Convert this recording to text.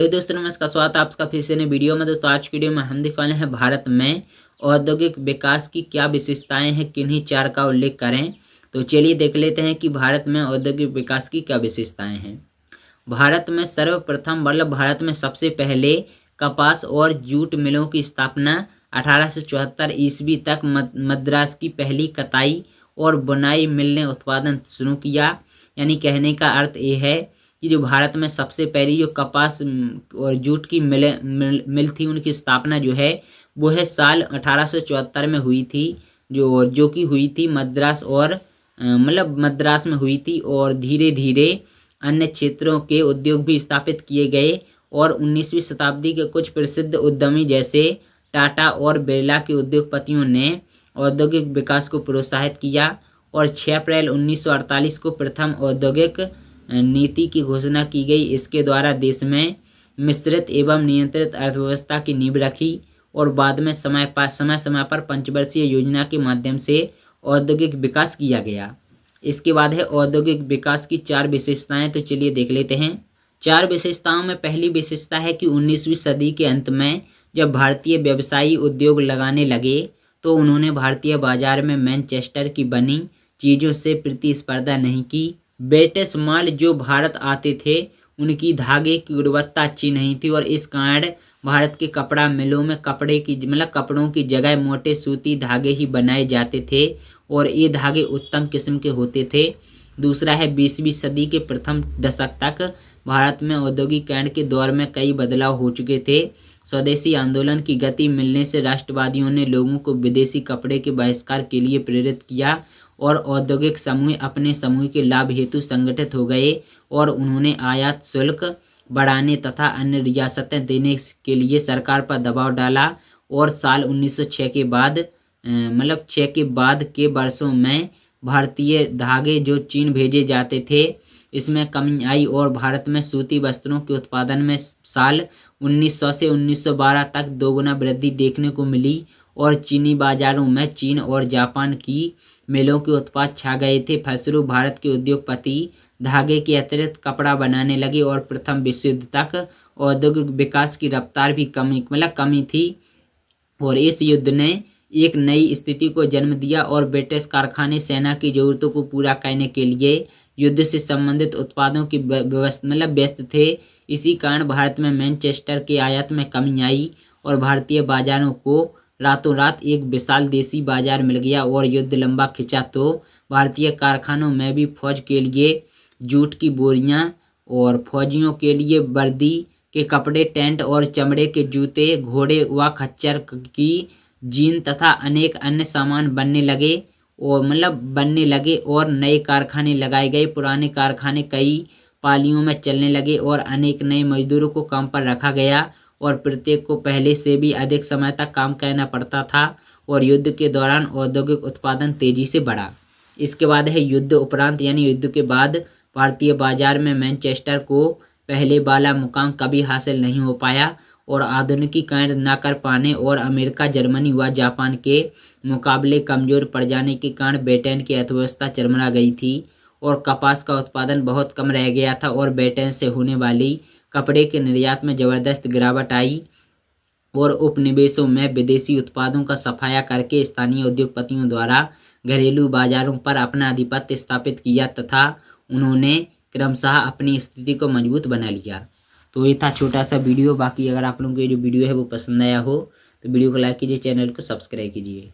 तो दोस्तों नमस्कार, स्वागत है आपका फिर से नई वीडियो में। दोस्तों आज की वीडियो में हम दिखाने हैं भारत में औद्योगिक विकास की क्या विशेषताएं हैं, किन्हीं चार का उल्लेख करें। तो चलिए देख लेते हैं कि भारत में औद्योगिक विकास की क्या विशेषताएं हैं। भारत में सर्वप्रथम भारत में सबसे पहले कपास और जूट मिलों की स्थापना 1874 ईस्वी तक मद्रास की पहली कताई और बुनाई मिल ने उत्पादन शुरू किया। यानी कहने का अर्थ ये है कि जो भारत में सबसे पहली जो कपास और जूट की मिल थी, उनकी स्थापना जो है वो है साल 1874 में हुई थी, जो कि हुई थी मद्रास और मद्रास में हुई थी। और धीरे धीरे अन्य क्षेत्रों के उद्योग भी स्थापित किए गए और 19वीं शताब्दी के कुछ प्रसिद्ध उद्यमी जैसे टाटा और बिरला के उद्योगपतियों ने औद्योगिक विकास को प्रोत्साहित किया। और 6 अप्रैल 1948 को प्रथम औद्योगिक नीति की घोषणा की गई। इसके द्वारा देश में मिश्रित एवं नियंत्रित अर्थव्यवस्था की नींव रखी और बाद में समय समय पर पंचवर्षीय योजना के माध्यम से औद्योगिक विकास किया गया। इसके बाद है औद्योगिक विकास की 4 विशेषताएं। तो चलिए देख लेते हैं। 4 विशेषताओं में पहली विशेषता है कि 19वीं सदी के अंत में जब भारतीय व्यवसायी उद्योग लगाने लगे तो उन्होंने भारतीय बाजार में मैनचेस्टर की बनी चीज़ों से प्रतिस्पर्धा नहीं की। ब्रिटिश माल जो भारत आते थे उनकी धागे की गुणवत्ता अच्छी नहीं थी और इस कारण भारत के कपड़ा मिलों में कपड़ों की जगह मोटे सूती धागे ही बनाए जाते थे और ये धागे उत्तम किस्म के होते थे। दूसरा है 20वीं सदी के प्रथम दशक तक भारत में औद्योगिकरण के दौर में कई बदलाव हो चुके थे। स्वदेशी आंदोलन की गति मिलने से राष्ट्रवादियों ने लोगों को विदेशी कपड़े के बहिष्कार के लिए प्रेरित किया और औद्योगिक समूह अपने समूह के लाभ हेतु संगठित हो गए और उन्होंने आयात शुल्क बढ़ाने तथा अन्य रियासतें देने के लिए सरकार पर दबाव डाला। और साल 1906 के बाद 6 के बाद के वर्षों में भारतीय धागे जो चीन भेजे जाते थे इसमें कमी आई और भारत में सूती वस्त्रों के उत्पादन में साल 1900 से 1912 तक दोगुना वृद्धि देखने को मिली और चीनी बाजारों में चीन और जापान की मिलों के उत्पाद छा गए थे। फलस्वरूप भारत के उद्योगपति धागे के अतिरिक्त कपड़ा बनाने लगे और प्रथम विश्व युद्ध तक औद्योगिक विकास की रफ्तार भी कमी थी और इस युद्ध ने एक नई स्थिति को जन्म दिया और ब्रिटिश कारखाने सेना की जरूरतों को पूरा करने के लिए युद्ध से संबंधित उत्पादों की व्यस्त थे। इसी कारण भारत में मैनचेस्टर के आयात में कमी आई और भारतीय बाजारों को रातों रात एक विशाल देसी बाजार मिल गया और युद्ध लंबा खिंचा तो भारतीय कारखानों में भी फौज के लिए जूट की बोरियां और फौजियों के लिए वर्दी के कपड़े, टेंट और चमड़े के जूते, घोड़े व खच्चर की जीन तथा अनेक अन्य सामान बनने लगे और नए कारखाने लगाए गए। पुराने कारखाने कई पालियों में चलने लगे और अनेक नए मजदूरों को काम पर रखा गया और प्रत्येक को पहले से भी अधिक समय तक काम करना पड़ता था और युद्ध के दौरान औद्योगिक उत्पादन तेजी से बढ़ा। इसके बाद है युद्ध उपरांत यानी युद्ध के बाद भारतीय बाजार में मैनचेस्टर को पहले वाला मुकाम कभी हासिल नहीं हो पाया और आधुनिकीकरण न कर पाने और अमेरिका, जर्मनी व जापान के मुकाबले कमजोर पड़ जाने के कारण ब्रिटेन की अर्थव्यवस्था चरमरा गई थी और कपास का उत्पादन बहुत कम रह गया था और ब्रिटेन से होने वाली कपड़े के निर्यात में ज़बरदस्त गिरावट आई और उपनिवेशों में विदेशी उत्पादों का सफाया करके स्थानीय उद्योगपतियों द्वारा घरेलू बाजारों पर अपना आधिपत्य स्थापित किया तथा उन्होंने क्रमशः अपनी स्थिति को मजबूत बना लिया। तो ये था छोटा सा वीडियो। बाकी अगर आप लोगों को ये जो वीडियो है वो पसंद आया हो तो वीडियो को लाइक कीजिए, चैनल को सब्सक्राइब कीजिए।